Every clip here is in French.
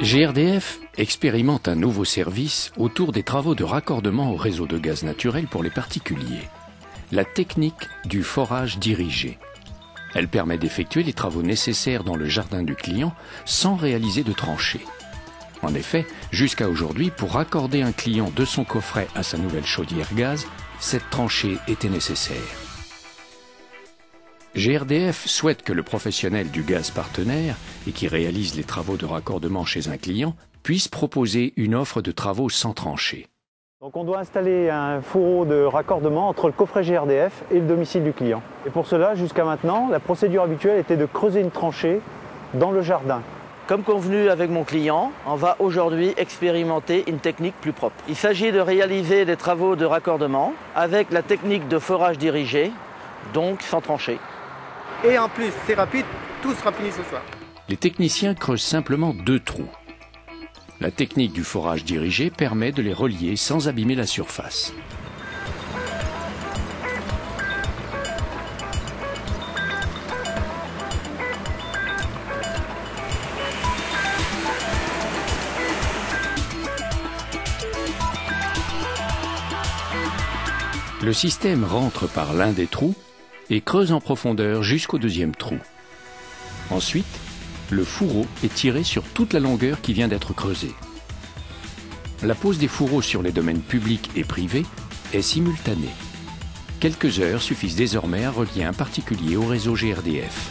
GRDF expérimente un nouveau service autour des travaux de raccordement au réseau de gaz naturel pour les particuliers. La technique du forage dirigé. Elle permet d'effectuer les travaux nécessaires dans le jardin du client sans réaliser de tranchée. En effet, jusqu'à aujourd'hui, pour raccorder un client de son coffret à sa nouvelle chaudière gaz, cette tranchée était nécessaire. GRDF souhaite que le professionnel du gaz partenaire et qui réalise les travaux de raccordement chez un client puisse proposer une offre de travaux sans tranchée. Donc on doit installer un fourreau de raccordement entre le coffret GRDF et le domicile du client. Et pour cela, jusqu'à maintenant, la procédure habituelle était de creuser une tranchée dans le jardin. Comme convenu avec mon client, on va aujourd'hui expérimenter une technique plus propre. Il s'agit de réaliser des travaux de raccordement avec la technique de forage dirigé, donc sans tranchée. Et en plus, c'est rapide, tout sera fini ce soir. Les techniciens creusent simplement 2 trous. La technique du forage dirigé permet de les relier sans abîmer la surface. Le système rentre par l'un des trous et creuse en profondeur jusqu'au 2e trou. Ensuite, le fourreau est tiré sur toute la longueur qui vient d'être creusée. La pose des fourreaux sur les domaines publics et privés est simultanée. Quelques heures suffisent désormais à relier un particulier au réseau GRDF.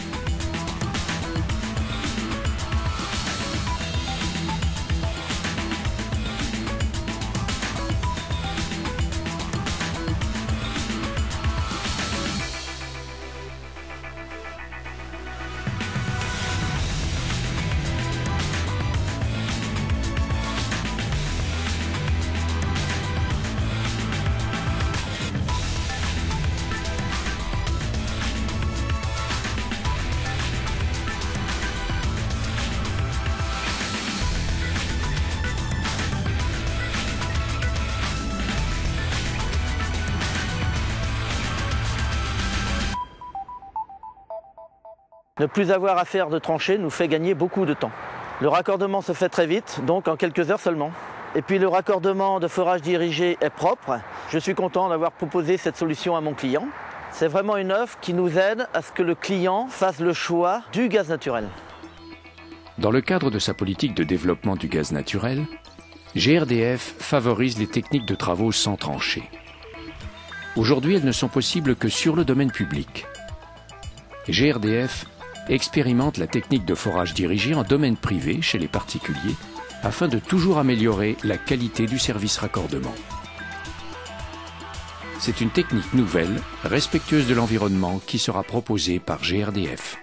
Ne plus avoir à faire de tranchée nous fait gagner beaucoup de temps. Le raccordement se fait très vite, donc en quelques heures seulement. Et puis le raccordement de forage dirigé est propre. Je suis content d'avoir proposé cette solution à mon client. C'est vraiment une offre qui nous aide à ce que le client fasse le choix du gaz naturel. Dans le cadre de sa politique de développement du gaz naturel, GRDF favorise les techniques de travaux sans tranchée. Aujourd'hui, elles ne sont possibles que sur le domaine public. GRDF expérimente la technique de forage dirigé en domaine privé chez les particuliers afin de toujours améliorer la qualité du service raccordement. C'est une technique nouvelle, respectueuse de l'environnement qui sera proposée par GRDF.